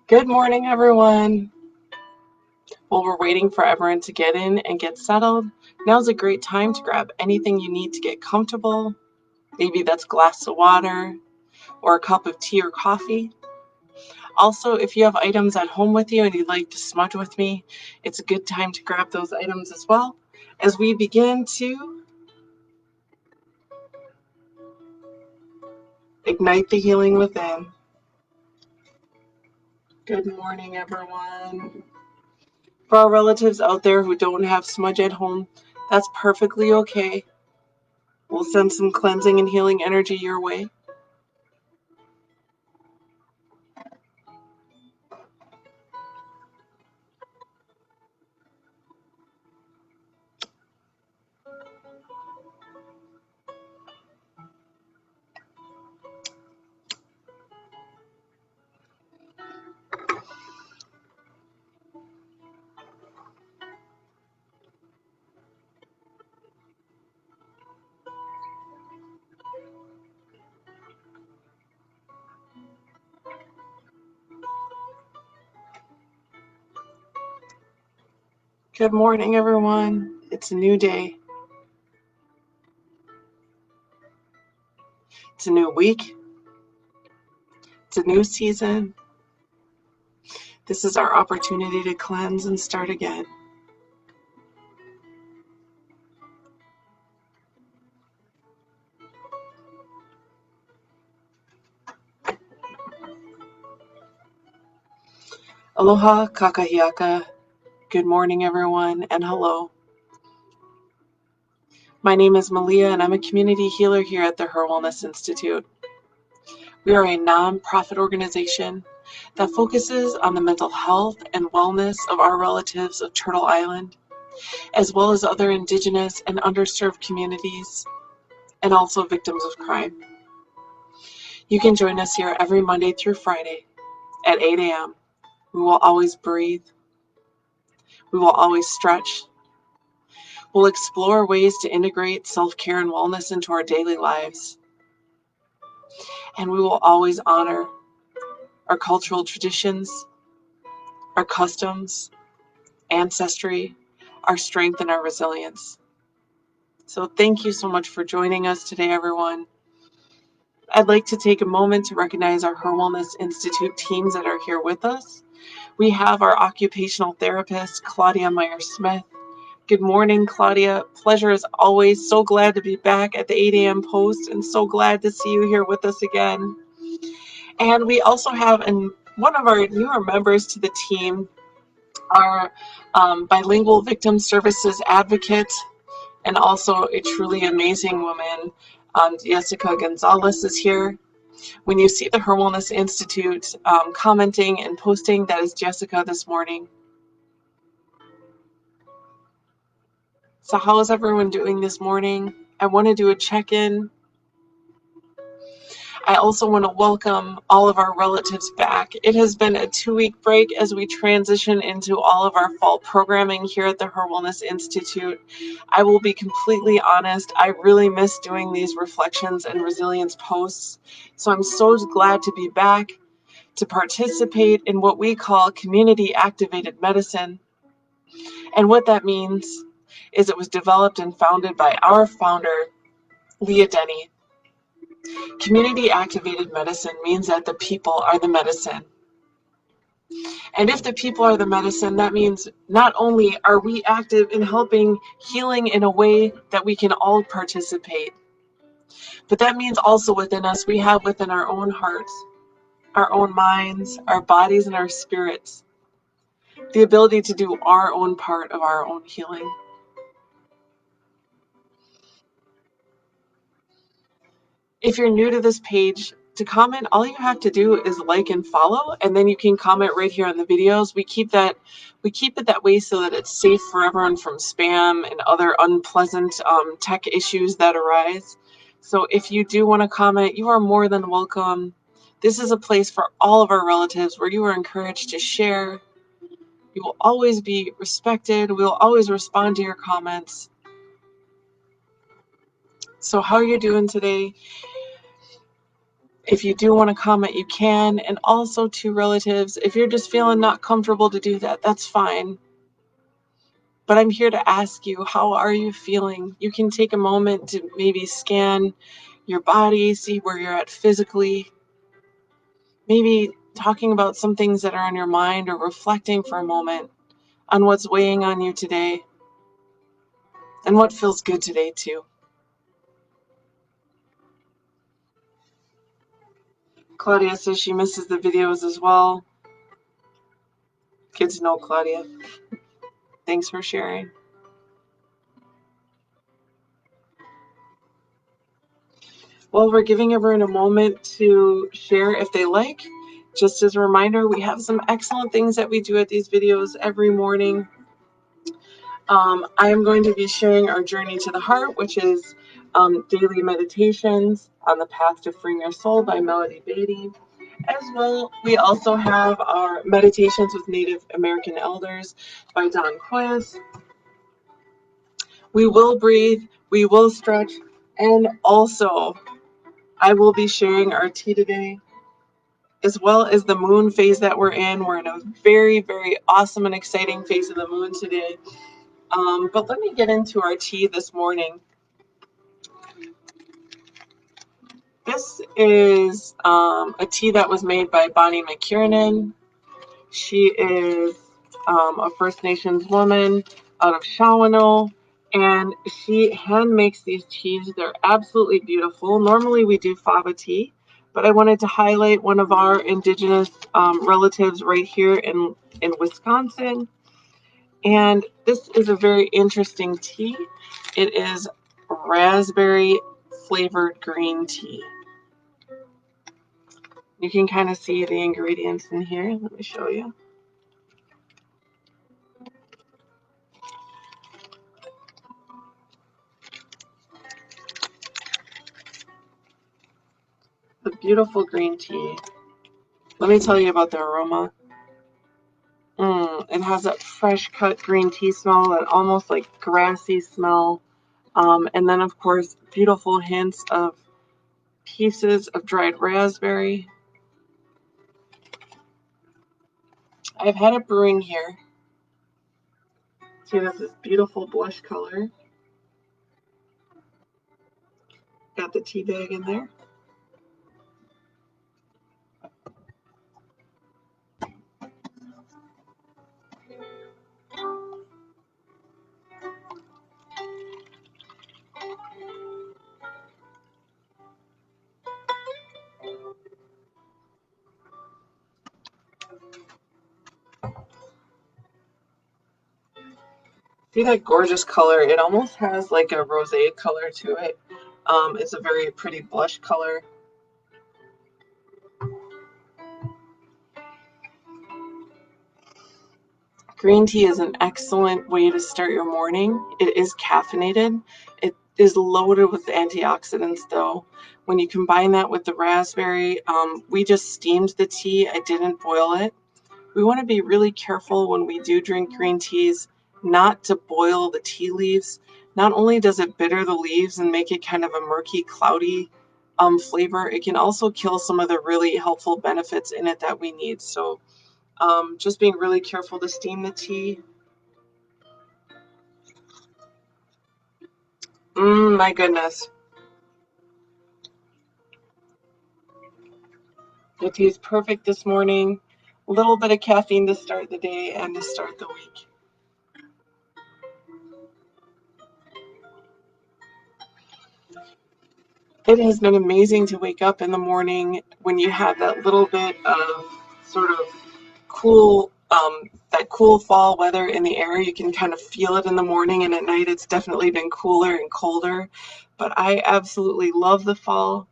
Good morning, everyone. While we're waiting for everyone to get in and get settled, now's a great time to grab anything you need to get comfortable. Maybe that's a glass of water or a cup of tea or coffee. Also, if you have items at home with you and you'd like to smudge with me, it's a good time to grab those items as well as we begin to ignite the healing within. Good morning, everyone. For our relatives out there who don't have smudge at home, that's perfectly okay. We'll send some cleansing and healing energy your way. Good morning, everyone. It's a new day. It's a new week. It's a new season. This is our opportunity to cleanse and start again. Aloha, kakahiaka. Good morning, everyone, and hello. My name is Malia, and I'm a community healer here at the HIR Wellness Institute. We are a non-profit organization that focuses on the mental health and wellness of our relatives of Turtle Island, as well as other Indigenous and underserved communities, and also victims of crime. You can join us here every Monday through Friday at 8 a.m. We will always breathe. We will always stretch. We'll explore ways to integrate self-care and wellness into our daily lives. And we will always honor our cultural traditions, our customs, ancestry, our strength, and our resilience. So thank you so much for joining us today, everyone. I'd like to take a moment to recognize our HIR Wellness Institute teams that are here with us. We have our occupational therapist, Claudia Meyer-Smith. Good morning, Claudia. Pleasure as always. So glad to be back at the 8 a.m. post and so glad to see you here with us again. And we also have one of our newer members to the team, our bilingual victim services advocate, and also a truly amazing woman. Jessica Gonzalez is here. When you see the HIR Wellness Institute commenting and posting, that is Jessica this morning. So how is everyone doing this morning? I want to do a check-in. I also want to welcome all of our relatives back. It has been a 2-week break as we transition into all of our fall programming here at the HIR Wellness Institute. I will be completely honest, I really miss doing these reflections and resilience posts. So I'm so glad to be back to participate in what we call community activated medicine. And what that means is it was developed and founded by our founder, Leah Denny. Community activated medicine means that the people are the medicine. And if the people are the medicine, that means not only are we active in helping healing in a way that we can all participate, but that means also within us, we have within our own hearts, our own minds, our bodies, and our spirits, the ability to do our own part of our own healing. If you're new to this page, to comment, all you have to do is like and follow, and then you can comment right here on the videos. We keep it that way so that it's safe for everyone from spam and other unpleasant tech issues that arise. So if you do want to comment, you are more than welcome. This is a place for all of our relatives where you are encouraged to share. You will always be respected. We will always respond to your comments. So how are you doing today? If you do want to comment, you can. And also to relatives, if you're just feeling not comfortable to do that, that's fine. But I'm here to ask you, how are you feeling? You can take a moment to maybe scan your body, see where you're at physically, maybe talking about some things that are on your mind or reflecting for a moment on what's weighing on you today and what feels good today too. Claudia says she misses the videos as well. Good to know, Claudia. Thanks for sharing. Well, we're giving everyone a moment to share if they like. Just as a reminder, we have some excellent things that we do at these videos every morning. I am going to be sharing our Journey to the Heart, which is daily meditations on the path to freeing your soul by Melody Beatty. As well, we also have our Meditations with Native American Elders by Don Quiz. We will breathe, we will stretch, and also I will be sharing our tea today, as well as the moon phase that we're in. We're in a very, very awesome and exciting phase of the moon today. But let me get into our tea this morning. This is a tea that was made by Bonnie McKiernan. She is a First Nations woman out of Shawano, and she hand makes these teas. They're absolutely beautiful. Normally we do fava tea, but I wanted to highlight one of our Indigenous relatives right here in Wisconsin. And this is a very interesting tea. It is raspberry flavored green tea. You can kind of see the ingredients in here. Let me show you. The beautiful green tea. Let me tell you about the aroma. It has that fresh cut green tea smell, that almost like grassy smell. And then, of course, beautiful hints of pieces of dried raspberry. I've had it brewing here. See, that's this beautiful blush color. Got the tea bag in there. See that gorgeous color? It almost has like a rosé color to it. It's a very pretty blush color. Green tea is an excellent way to start your morning. It is caffeinated. It is loaded with antioxidants, though. When you combine that with the raspberry, we just steamed the tea. I didn't boil it. We want to be really careful when we do drink green teas not to boil the tea leaves. Not only does it bitter the leaves and make it kind of a murky, cloudy flavor, it can also kill some of the really helpful benefits in it that we need. So just being really careful to steam the tea. My goodness. The tea is perfect this morning. A little bit of caffeine to start the day and to start the week. It has been amazing to wake up in the morning when you have that little bit of sort of cool, that cool fall weather in the air. You can kind of feel it in the morning, and at night it's definitely been cooler and colder. But I absolutely love the fall.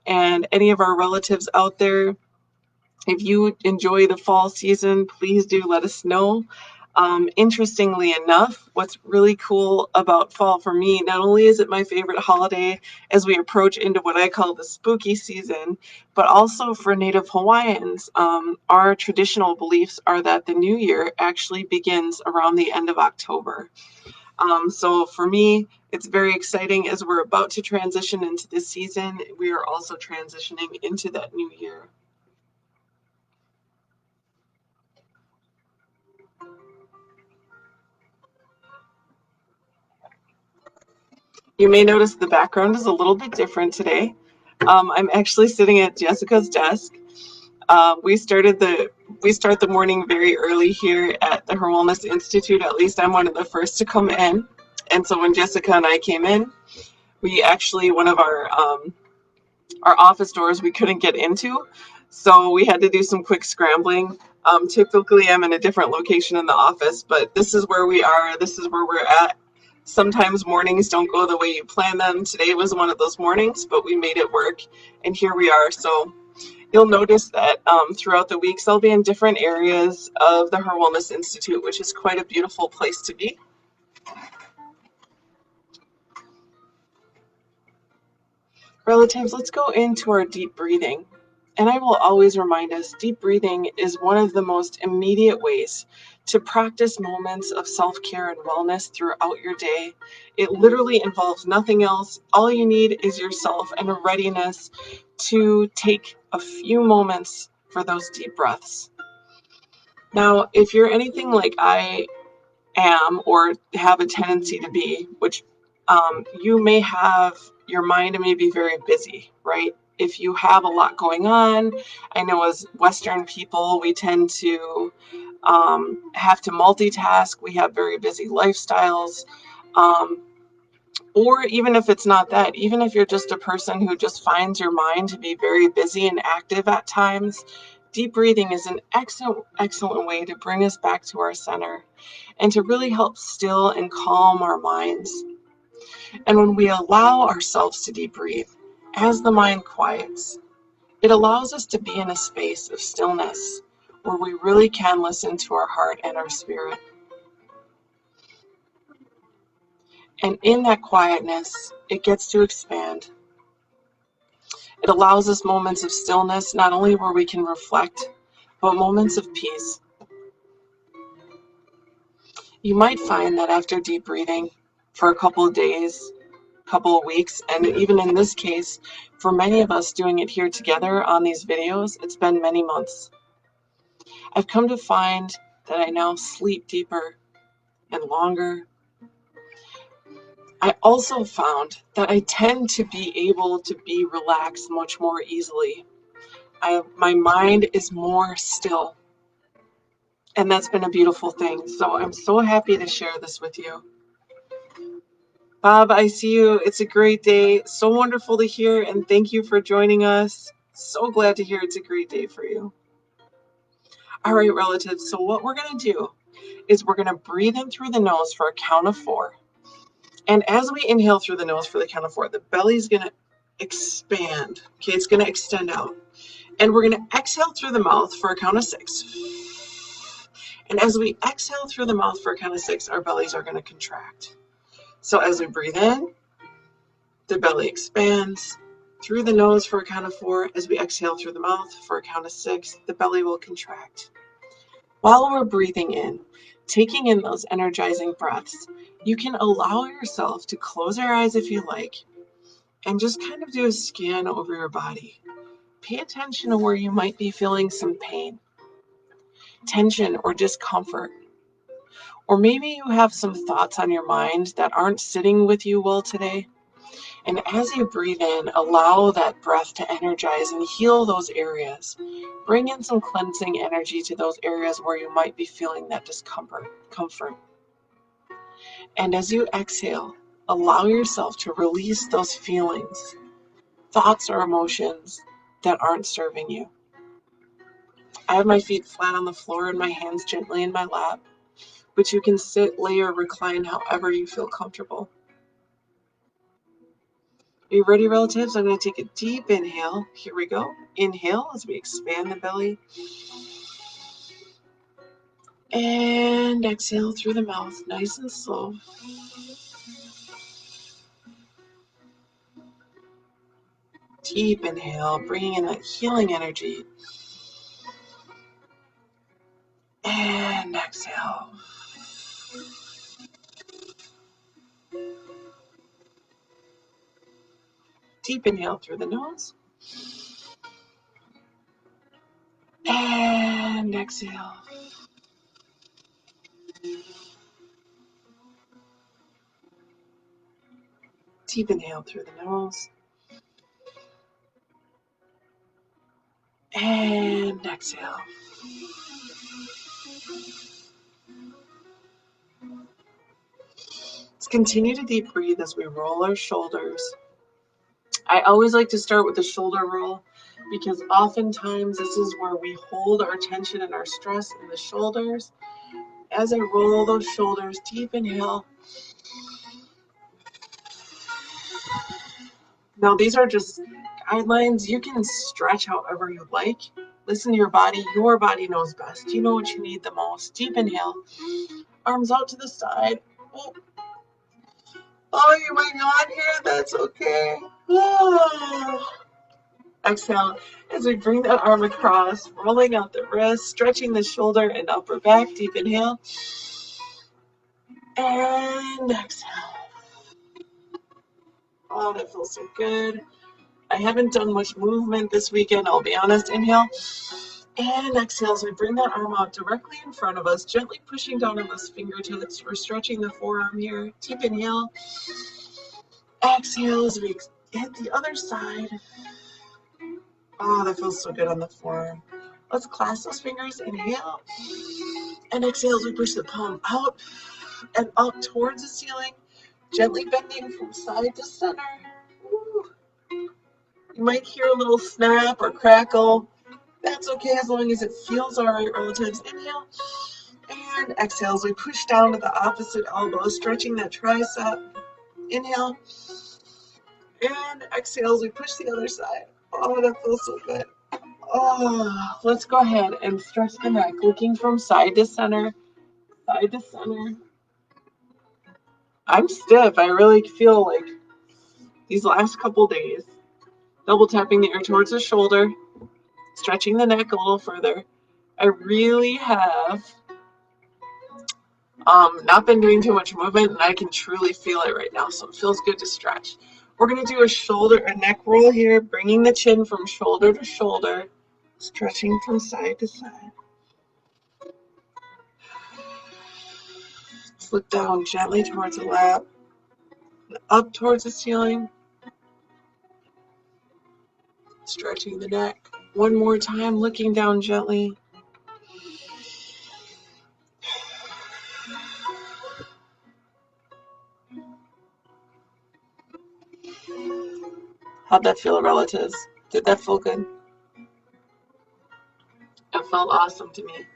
And any of our relatives out there, if you enjoy the fall season, please do let us know. Interestingly enough, what's really cool about fall for me, not only is it my favorite holiday as we approach into what I call the spooky season, but also for Native Hawaiians, our traditional beliefs are that the new year actually begins around the end of October. So for me, it's very exciting as we're about to transition into this season. We are also transitioning into that new year. You may notice the background is a little bit different today. I'm actually sitting at Jessica's desk. We start the morning very early here at the HIR Wellness Institute. At least I'm one of the first to come in. And so when Jessica and I came in, we actually one of our office doors we couldn't get into, so we had to do some quick scrambling. Typically, I'm in a different location in the office, but this is where we are. This is where we're at. Sometimes mornings don't go the way you plan them. Today was one of those mornings, but we made it work, and here we are. So you'll notice that throughout the weeks, I'll be in different areas of the HIR Wellness Institute, which is quite a beautiful place to be. Relatives, let's go into our deep breathing. And I will always remind us, deep breathing is one of the most immediate ways to practice moments of self-care and wellness throughout your day. It literally involves nothing else. All you need is yourself and a readiness to take a few moments for those deep breaths. Now, if you're anything like I am or have a tendency to be, which you may have, your mind may be very busy, right? If you have a lot going on, I know as Western people, we tend to have to multitask. We have very busy lifestyles. Um, or even if it's not that, even if you're just a person who just finds your mind to be very busy and active at times, deep breathing is an excellent way to bring us back to our center and to really help still and calm our minds. And when we allow ourselves to deep breathe, as the mind quiets, it allows us to be in a space of stillness where we really can listen to our heart and our spirit. And in that quietness, it gets to expand. It allows us moments of stillness, not only where we can reflect, but moments of peace. You might find that after deep breathing for a couple of days, couple of weeks, and even in this case, for many of us doing it here together on these videos, it's been many months. I've come to find that I now sleep deeper and longer. I also found that I tend to be able to be relaxed much more easily. My mind is more still, and that's been a beautiful thing. So I'm so happy to share this with you. Bob, I see you. It's a great day. So wonderful to hear, and thank you for joining us. So glad to hear it's a great day for you. All right, relatives. So what we're going to do is we're going to breathe in through the nose for a count of 4. And as we inhale through the nose for the count of 4, the belly is going to expand. Okay, it's going to extend out. And we're going to exhale through the mouth for a count of 6. And as we exhale through the mouth for a count of 6, our bellies are going to contract. So as we breathe in, the belly expands through the nose for a count of 4. As we exhale through the mouth for a count of 6, the belly will contract. While we're breathing in, taking in those energizing breaths, you can allow yourself to close your eyes if you like and just kind of do a scan over your body. Pay attention to where you might be feeling some pain, tension, or discomfort. Or maybe you have some thoughts on your mind that aren't sitting with you well today. And as you breathe in, allow that breath to energize and heal those areas. Bring in some cleansing energy to those areas where you might be feeling that discomfort. And as you exhale, allow yourself to release those feelings, thoughts, or emotions that aren't serving you. I have my feet flat on the floor and my hands gently in my lap, but you can sit, lay, or recline however you feel comfortable. Are you ready, relatives? I'm going to take a deep inhale. Here we go. Inhale as we expand the belly. And exhale through the mouth, nice and slow. Deep inhale, bringing in that healing energy. And exhale. Deep inhale through the nose. And exhale. Deep inhale through the nose. And exhale. Let's continue to deep breathe as we roll our shoulders. I always like to start with the shoulder roll because oftentimes this is where we hold our tension and our stress in the shoulders. As I roll those shoulders, deep inhale. Now these are just guidelines. You can stretch however you like. Listen to your body. Your body knows best. You know what you need the most. Deep inhale. Arms out to the side. Oh, you might yawn here. That's okay. Exhale as we bring that arm across, rolling out the wrist, stretching the shoulder and upper back. Deep inhale. And exhale. Oh, that feels so good. I haven't done much movement this weekend, I'll be honest. Inhale. And exhale as we bring that arm out directly in front of us, gently pushing down on those fingertips. We're stretching the forearm here. Deep inhale. Exhale as we hit the other side. Oh, that feels so good on the forearm. Let's clasp those fingers. Inhale. And exhale as we push the palm out and up towards the ceiling, gently bending from side to center. Woo. You might hear a little snap or crackle. That's okay as long as it feels all right, relatives. Inhale. And exhale as we push down to the opposite elbow, stretching that tricep. Inhale. And exhale as we push the other side. Oh, that feels so good. Oh, let's go ahead and stretch the neck, looking from side to center. Side to center. I'm stiff. I really feel like these last couple days. Double tapping the air towards the shoulder, stretching the neck a little further. I really have not been doing too much movement, and I can truly feel it right now, so it feels good to stretch. We're going to do a neck roll here, bringing the chin from shoulder to shoulder, stretching from side to side. Let's look down gently towards the lap, up towards the ceiling, stretching the neck. One more time, looking down gently. How'd that feel, relatives? Did that feel good? It felt awesome to me.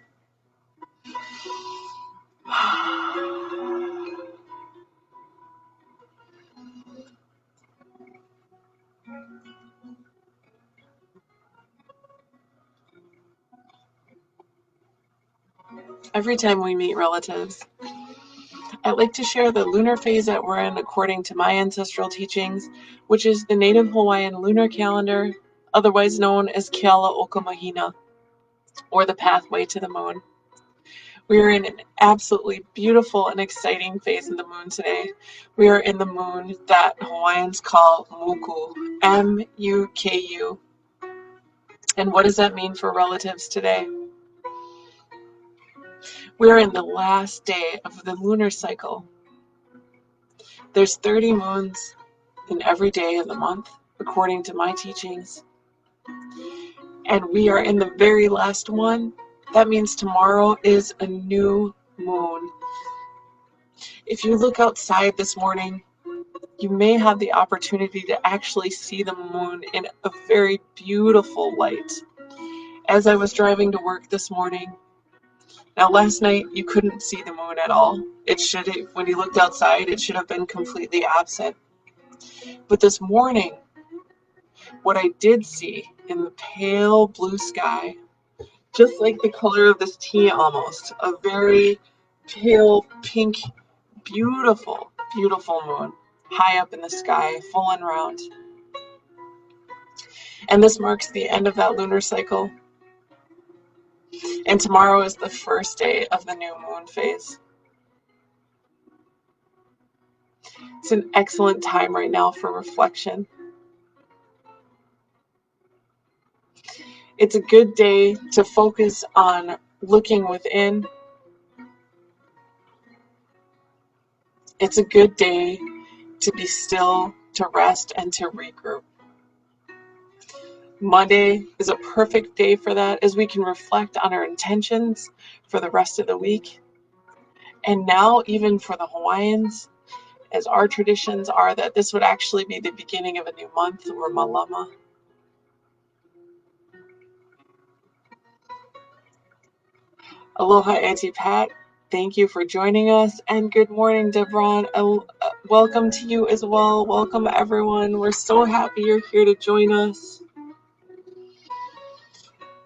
Every time we meet relatives, I like to share the lunar phase that we're in according to my ancestral teachings, which is the native Hawaiian lunar calendar, otherwise known as Keala Okamahina, or the pathway to the moon. We are in an absolutely beautiful and exciting phase of the moon today. We are in the moon that Hawaiians call Muku, M-U-K-U. And what does that mean for relatives today? We are in the last day of the lunar cycle. There's 30 moons in every day of the month, according to my teachings. And we are in the very last one. That means tomorrow is a new moon. If you look outside this morning, you may have the opportunity to actually see the moon in a very beautiful light. As I was driving to work this morning, now last night you couldn't see the moon at all. When you looked outside, it should have been completely absent. But this morning, what I did see in the pale blue sky, just like the color of this tea almost, a very pale pink, beautiful, beautiful moon, high up in the sky, full and round. And this marks the end of that lunar cycle. And tomorrow is the first day of the new moon phase. It's an excellent time right now for reflection. It's a good day to focus on looking within. It's a good day to be still, to rest, and to regroup. Monday is a perfect day for that, as we can reflect on our intentions for the rest of the week. And now, even for the Hawaiians, as our traditions are that this would actually be the beginning of a new month, or Malama. Aloha, Auntie Pat. Thank you for joining us. And good morning, Devron. Welcome to you as well. Welcome, everyone. We're so happy you're here to join us.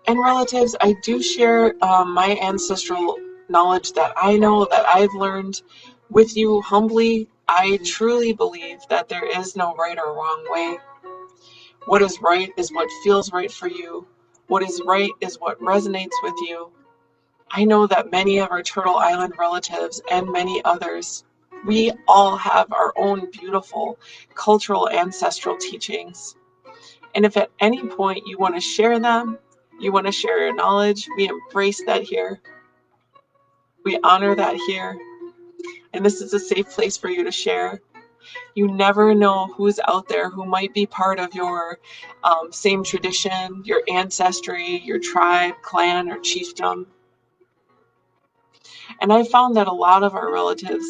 And relatives, I do share my ancestral knowledge that I know, that I've learned with you humbly. I truly believe that there is no right or wrong way. What is right is what feels right for you. What is right is what resonates with you. I know that many of our Turtle Island relatives and many others, we all have our own beautiful cultural ancestral teachings. And if at any point you want to share them, you want to share your knowledge, we embrace that here. We honor that here. And this is a safe place for you to share. You never know who's out there who might be part of your same tradition, your ancestry, your tribe, clan, or chiefdom. And I found that a lot of our relatives,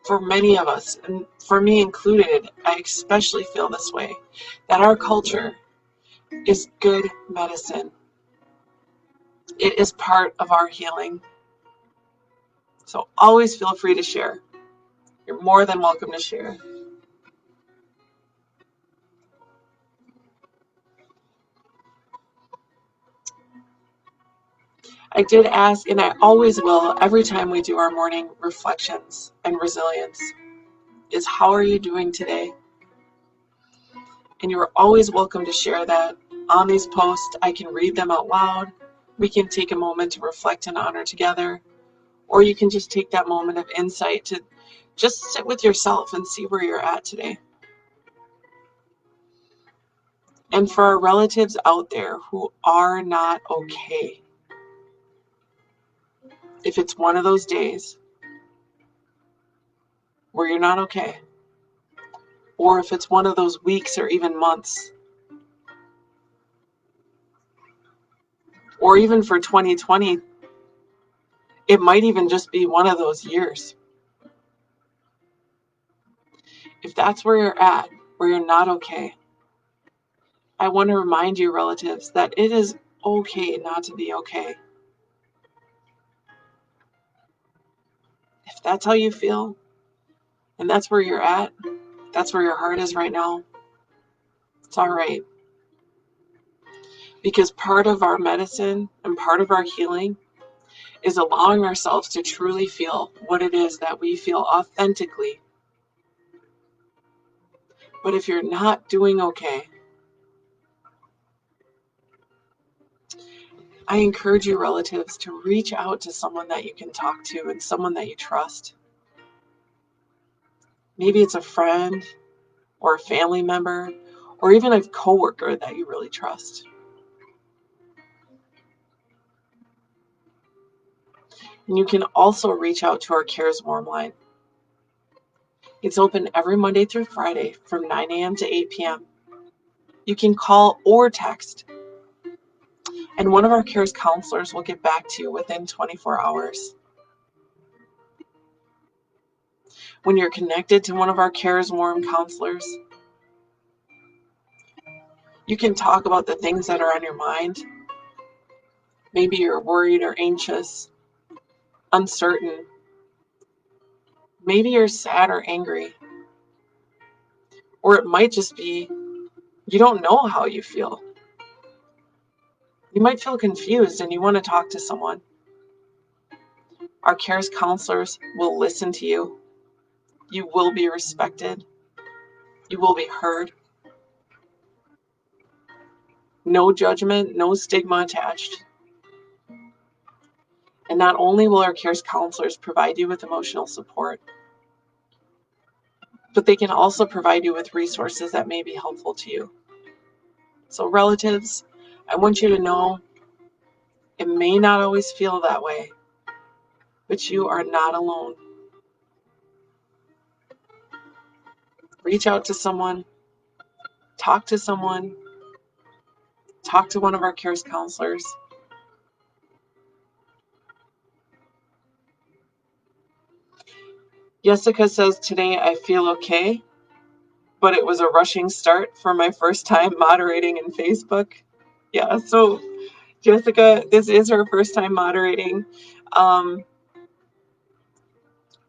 for many of us, and for me included, I especially feel this way, that our culture is good medicine. It is part of our healing. So always feel free to share. You're more than welcome to share. I did ask, and I always will, every time we do our morning reflections and resilience, is how are you doing today? And you're always welcome to share that on these posts. I can read them out loud. We can take a moment to reflect and honor together. Or you can just take that moment of insight to just sit with yourself and see where you're at today. And for our relatives out there who are not okay, if it's one of those days where you're not okay, or if it's one of those weeks or even months, or even for 2020, it might even just be one of those years. If that's where you're at, where you're not okay, I want to remind you, relatives, that it is okay not to be okay. If that's how you feel, and that's where you're at, that's where your heart is right now, it's all right. Because part of our medicine and part of our healing is allowing ourselves to truly feel what it is that we feel authentically. But if you're not doing okay, I encourage you, relatives, to reach out to someone that you can talk to and someone that you trust. Maybe it's a friend or a family member or even a coworker that you really trust. And you can also reach out to our Cares Warm line. It's open every Monday through Friday from 9 a.m. to 8 p.m. You can call or text, and one of our Cares counselors will get back to you within 24 hours. When you're connected to one of our Cares Warm counselors, you can talk about the things that are on your mind. Maybe you're worried or anxious, uncertain. Maybe you're sad or angry. Or it might just be you don't know how you feel. You might feel confused and you want to talk to someone. Our Cares counselors will listen to you. You will be respected. You will be heard. No judgment, no stigma attached. And not only will our Cares counselors provide you with emotional support, but they can also provide you with resources that may be helpful to you. So relatives, I want you to know it may not always feel that way, but you are not alone. Reach out to someone, talk to someone, talk to one of our CARES counselors. Jessica says, today I feel okay, but it was a rushing start for my first time moderating in Facebook. Yeah, so Jessica, this is her first time moderating.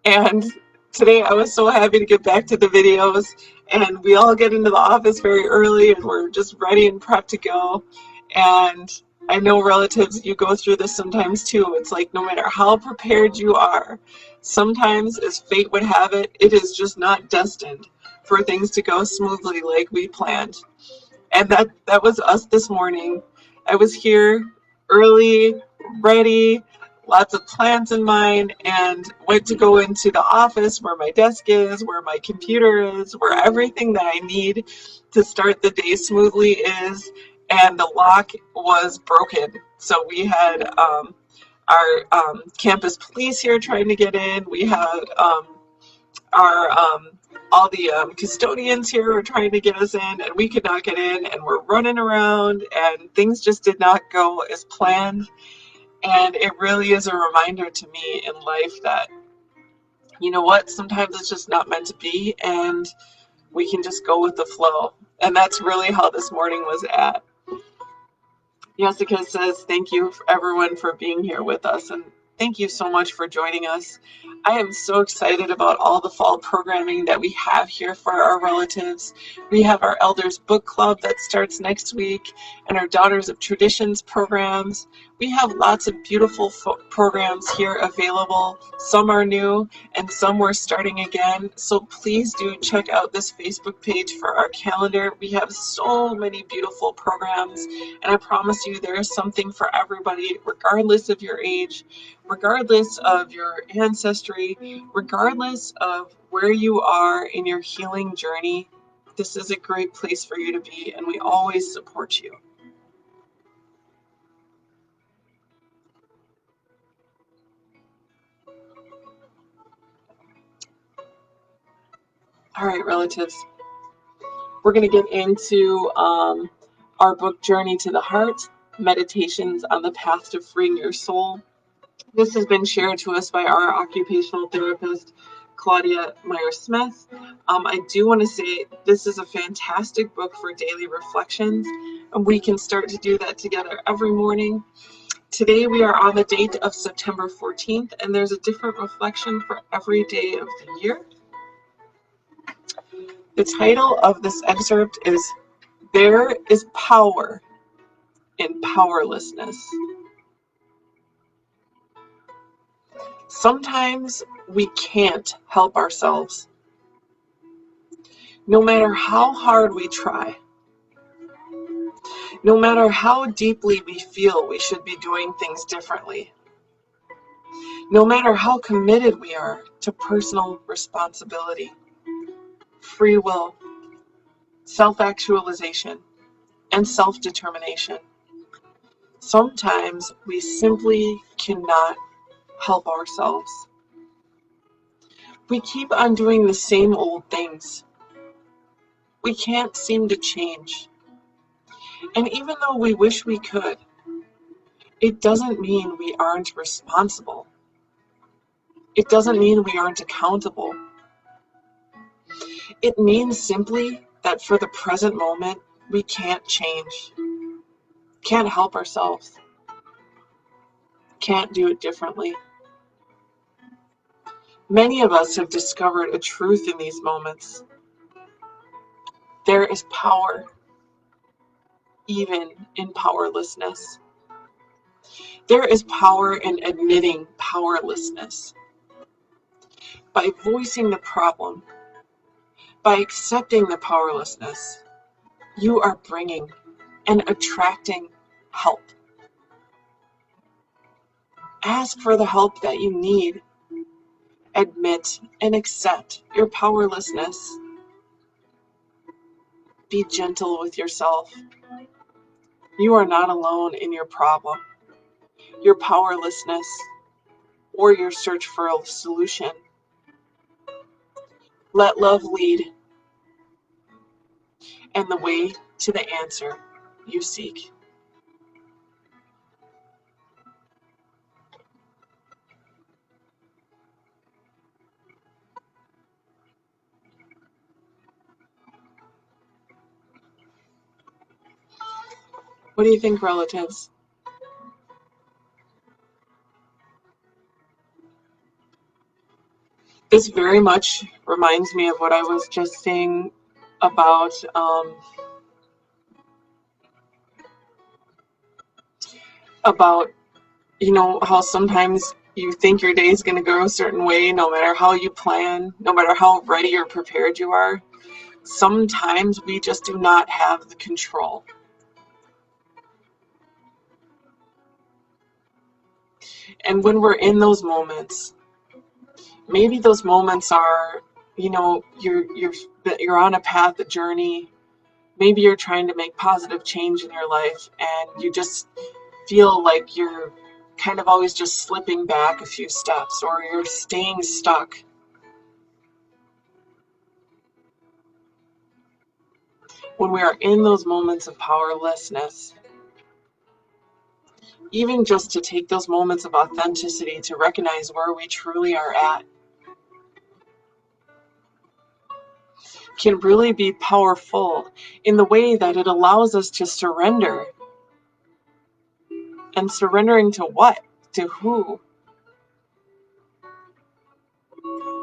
And today I was so happy to get back to the videos, and we all get into the office very early and we're just ready and prepped to go. And I know relatives, you go through this sometimes too. It's like no matter how prepared you are, sometimes as fate would have it, it is just not destined for things to go smoothly like we planned. And that was us this morning. I was here early, ready, lots of plans in mind, and went to go into the office where my desk is, where my computer is, where everything that I need to start the day smoothly is, and the lock was broken. So we had our campus police here trying to get in. We had our all the custodians here were trying to get us in, and we could not get in, and we're running around, and things just did not go as planned. And it really is a reminder to me in life that, you know what, sometimes it's just not meant to be, and we can just go with the flow. And that's really how this morning was at. Jessica says, thank you everyone for being here with us, and thank you so much for joining us. I am so excited about all the fall programming that we have here for our relatives. We have our Elders Book Club that starts next week, and our Daughters of Traditions programs. We have lots of beautiful programs here available. Some are new and some we're starting again. So please do check out this Facebook page for our calendar. We have so many beautiful programs, and I promise you there is something for everybody, regardless of your age, regardless of your ancestry, regardless of where you are in your healing journey. This is a great place for you to be, and we always support you. All right, relatives, we're going to get into our book, Journey to the Heart, Meditations on the Path to Freeing Your Soul. This has been shared to us by our occupational therapist, Claudia Meyer-Smith. I do want to say this is a fantastic book for daily reflections, and we can start to do that together every morning. Today we are on the date of September 14th, and there's a different reflection for every day of the year. The title of this excerpt is There is Power in Powerlessness. Sometimes we can't help ourselves. No matter how hard we try, no matter how deeply we feel we should be doing things differently, no matter how committed we are to personal responsibility, free will, self-actualization, and self-determination, sometimes we simply cannot help ourselves. We keep on doing the same old things. We can't seem to change. And even though we wish we could, it doesn't mean we aren't responsible. It doesn't mean we aren't accountable. It means simply that for the present moment, we can't change, can't help ourselves, can't do it differently. Many of us have discovered a truth in these moments. There is power, even in powerlessness. There is power in admitting powerlessness. By voicing the problem, by accepting the powerlessness, you are bringing and attracting help. Ask for the help that you need. Admit and accept your powerlessness. Be gentle with yourself. You are not alone in your problem, your powerlessness, or your search for a solution. Let love lead and the way to the answer you seek. What do you think, relatives? This very much reminds me of what I was just saying about about how sometimes you think your day is going to go a certain way, no matter how you plan, no matter how ready or prepared you are. Sometimes we just do not have the control. And when we're in those moments, maybe those moments are, you're on a path, a journey. Maybe you're trying to make positive change in your life, and you just feel like you're kind of always just slipping back a few steps, or you're staying stuck. When we are in those moments of powerlessness, even just to take those moments of authenticity to recognize where we truly are at, can really be powerful in the way that it allows us to surrender. And surrendering to what? To who?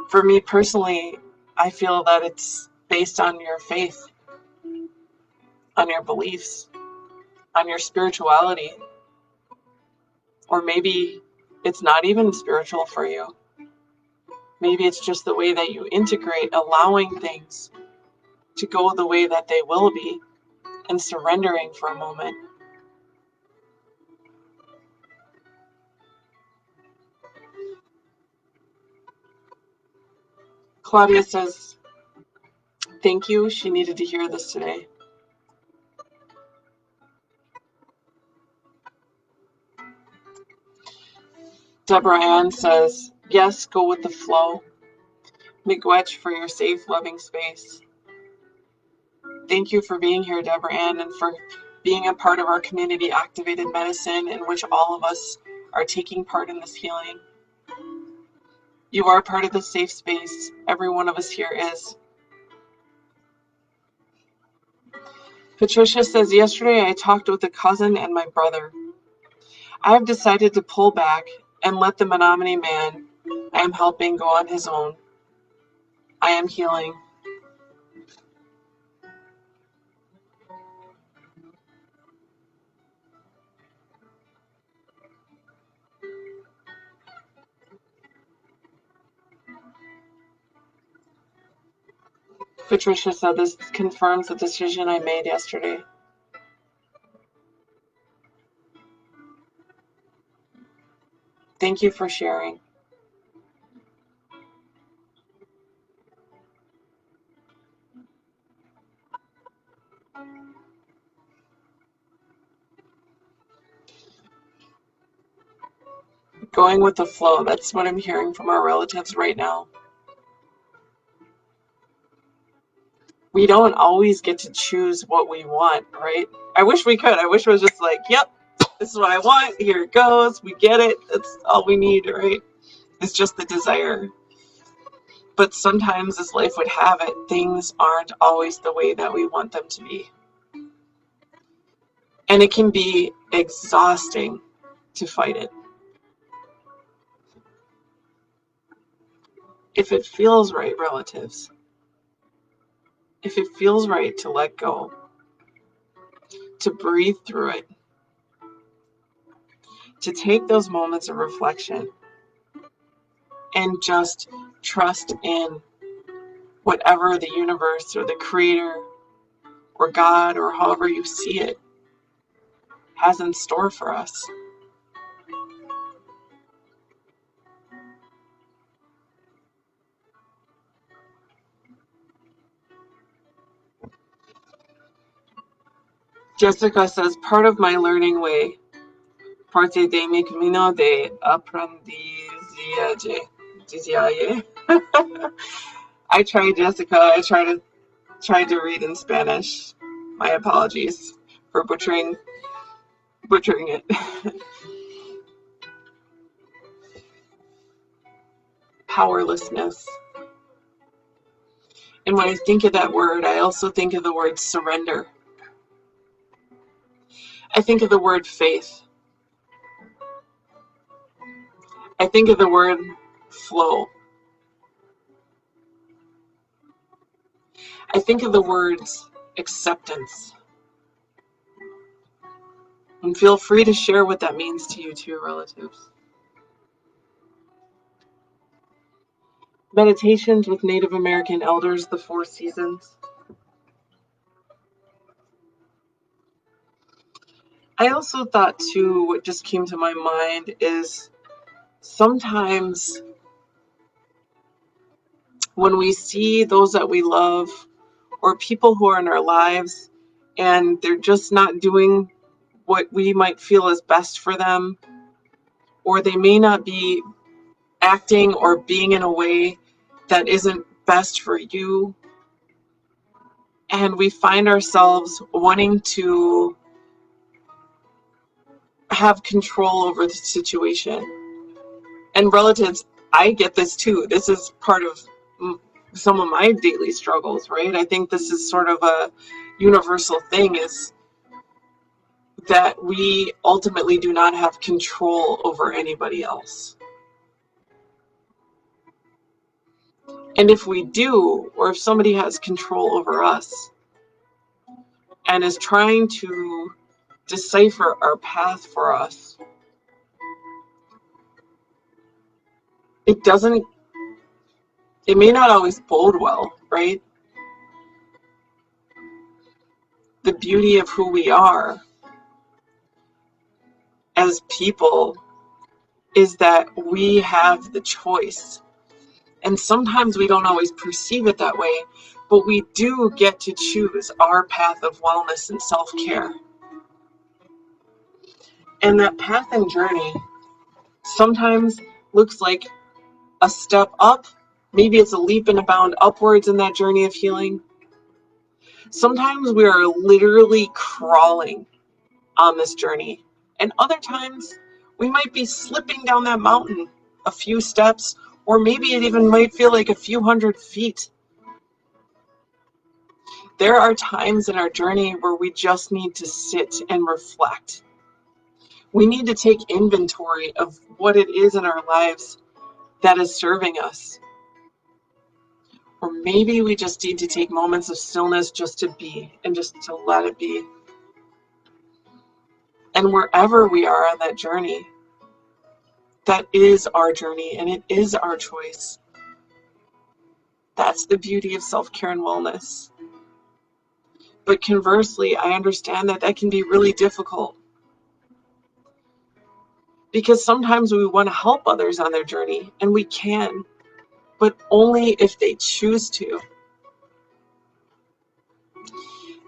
For me personally, I feel that it's based on your faith, on your beliefs, on your spirituality. Or maybe it's not even spiritual for you. Maybe it's just the way that you integrate allowing things to go the way that they will be and surrendering for a moment. Claudia says, thank you. She needed to hear this today. Deborah Ann says, yes, go with the flow. Miigwech for your safe, loving space. Thank you for being here, Deborah Ann, and for being a part of our community activated medicine in which all of us are taking part in this healing. You are part of the safe space. Every one of us here is. Patricia says, yesterday I talked with a cousin and my brother. I have decided to pull back and let the Menominee man I am helping go on his own. I am healing. Patricia said, this confirms the decision I made yesterday. Thank you for sharing. Going with the flow. That's what I'm hearing from our relatives right now. We don't always get to choose what we want, right? I wish we could. I wish it was just like, yep, this is what I want. Here it goes. We get it. That's all we need, right? It's just the desire. But sometimes, as life would have it, things aren't always the way that we want them to be. And it can be exhausting to fight it. If it feels right, relatives, if it feels right to let go, to breathe through it, to take those moments of reflection and just trust in whatever the universe or the creator or God or however you see it has in store for us. Jessica says, part of my learning way, parte de mi camino de aprendizaje. I tried, Jessica. I tried to read in Spanish. My apologies for butchering it. Powerlessness. And when I think of that word, I also think of the word surrender. I think of the word faith. I think of the word flow. I think of the words acceptance. And feel free to share what that means to you too, relatives. Meditations with Native American elders, the 4 seasons. I also thought too, what just came to my mind is sometimes when we see those that we love or people who are in our lives and they're just not doing what we might feel is best for them, or they may not be acting or being in a way that isn't best for you, and we find ourselves wanting to have control over the situation. And relatives, I get this too. This is part of some of my daily struggles, right? I think this is sort of a universal thing, is that we ultimately do not have control over anybody else. And if we do, or if somebody has control over us and is trying to decipher our path for us, it may not always bode well, right? The beauty of who we are as people is that we have the choice. And sometimes we don't always perceive it that way, but we do get to choose our path of wellness and self-care. And that path and journey sometimes looks like a step up. Maybe it's a leap and a bound upwards in that journey of healing. Sometimes we are literally crawling on this journey. And other times we might be slipping down that mountain a few steps, or maybe it even might feel like a few hundred feet. There are times in our journey where we just need to sit and reflect. We need to take inventory of what it is in our lives that is serving us. Or maybe we just need to take moments of stillness just to be and just to let it be. And wherever we are on that journey, that is our journey and it is our choice. That's the beauty of self-care and wellness. But conversely, I understand that that can be really difficult, because sometimes we want to help others on their journey, and we can, but only if they choose to.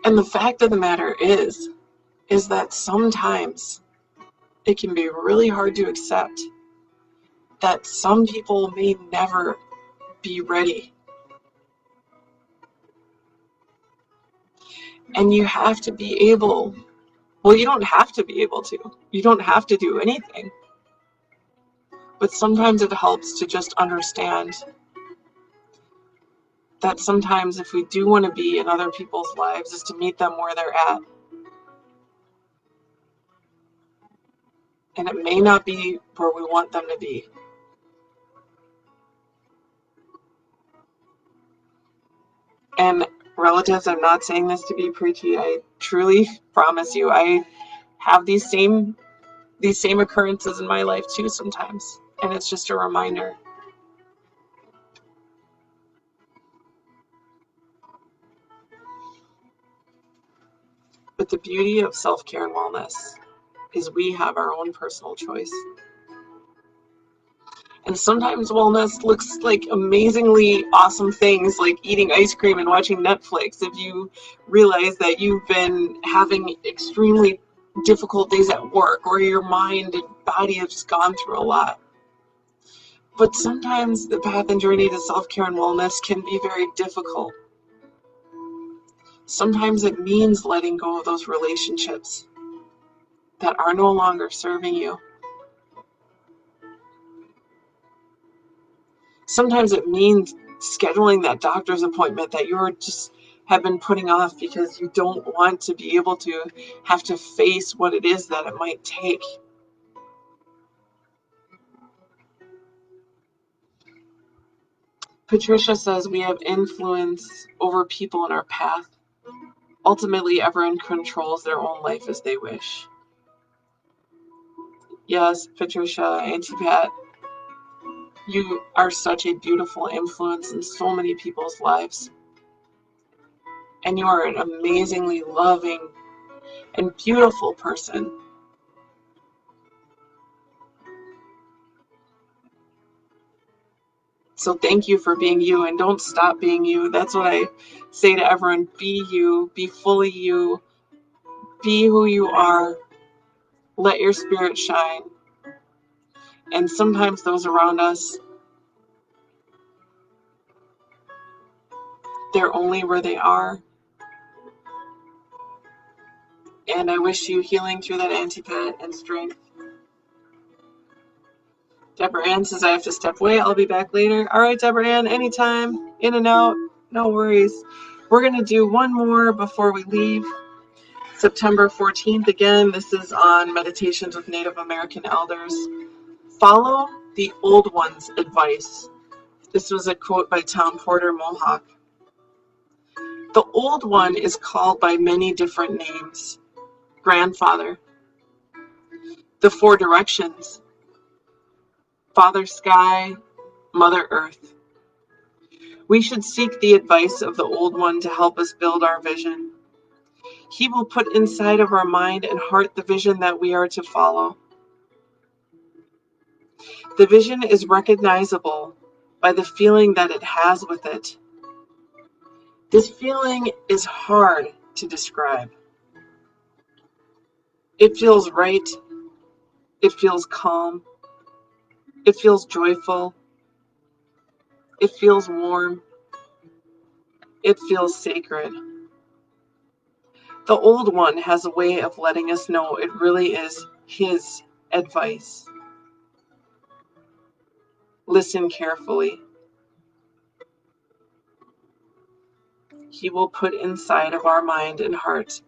And the fact of the matter is that sometimes it can be really hard to accept that some people may never be ready. And you have to be able, well, you don't have to be able to. You don't have to do anything. But sometimes it helps to just understand that sometimes if we do want to be in other people's lives, is to meet them where they're at. And it may not be where we want them to be. And relatives, I'm not saying this to be preachy. I truly promise you, I have these same occurrences in my life too sometimes. And it's just a reminder. But the beauty of self-care and wellness is we have our own personal choice. And sometimes wellness looks like amazingly awesome things like eating ice cream and watching Netflix if you realize that you've been having extremely difficult days at work or your mind and body have just gone through a lot. But sometimes the path and journey to self-care and wellness can be very difficult. Sometimes it means letting go of those relationships that are no longer serving you. Sometimes it means scheduling that doctor's appointment that you're just have been putting off because you don't want to be able to have to face what it is that it might take. Patricia says we have influence over people in our path. Ultimately, everyone controls their own life as they wish. Yes, Patricia, Auntie Pat, you are such a beautiful influence in so many people's lives. And you are an amazingly loving and beautiful person. So thank you for being you, and don't stop being you. That's what I say to everyone. Be you, be fully you, be who you are. Let your spirit shine. And sometimes those around us, they're only where they are. And I wish you healing through that, Auntie Pat, and strength. Deborah Ann says I have to step away. I'll be back later. All right, Deborah Ann, anytime, in and out, no worries. We're going to do one more before we leave. September 14th, again, this is on Meditations with Native American Elders. Follow the old one's advice. This was a quote by Tom Porter Mohawk. The old one is called by many different names. Grandfather, the four directions, Father Sky, Mother Earth. We should seek the advice of the old one to help us build our vision. He will put inside of our mind and heart the vision that we are to follow. The vision is recognizable by the feeling that it has with it. This feeling is hard to describe. It feels right. It feels calm. It feels joyful. It feels warm. It feels sacred. The old one has a way of letting us know it really is his advice. Listen carefully. He will put inside of our mind and heart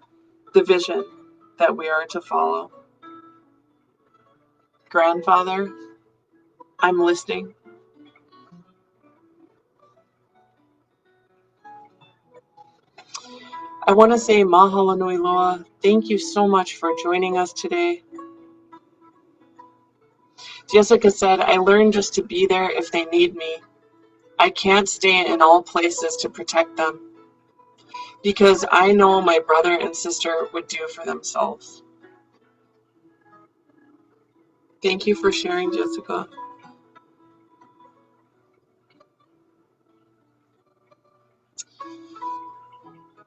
the vision that we are to follow. Grandfather, I'm listening. I want to say mahalo nui loa. Thank you so much for joining us today. Jessica said, I learned just to be there if they need me. I can't stay in all places to protect them because I know my brother and sister would do for themselves. Thank you for sharing, Jessica.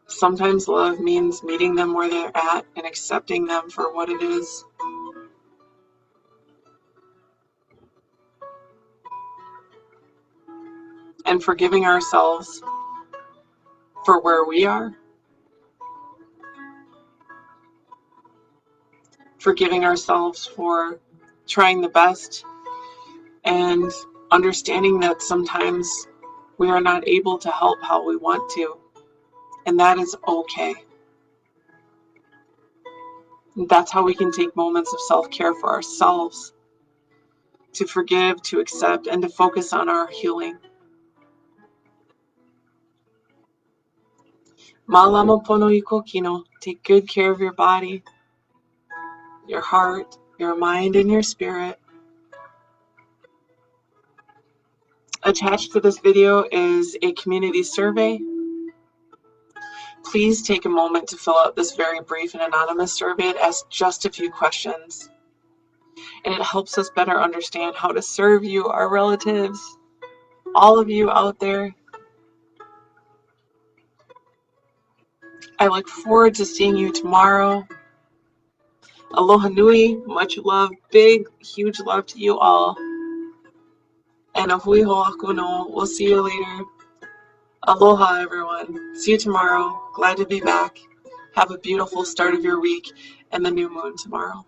Sometimes love means meeting them where they're at and accepting them for what it is. And forgiving ourselves for where we are. Forgiving ourselves for trying the best and understanding that sometimes we are not able to help how we want to. And that is okay. And that's how we can take moments of self-care for ourselves, to forgive, to accept, and to focus on our healing. Malama pono iko kino. Take good care of your body, your heart, your mind, and your spirit. Attached to this video is a community survey. Please take a moment to fill out this very brief and anonymous survey. It asks just a few questions. and it helps us better understand how to serve you, our relatives, all of you out there. I look forward to seeing you tomorrow. Aloha nui, much love, big, huge love to you all. And a hui ho'aku no, we'll see you later. Aloha, everyone. See you tomorrow. Glad to be back. Have a beautiful start of your week and the new moon tomorrow.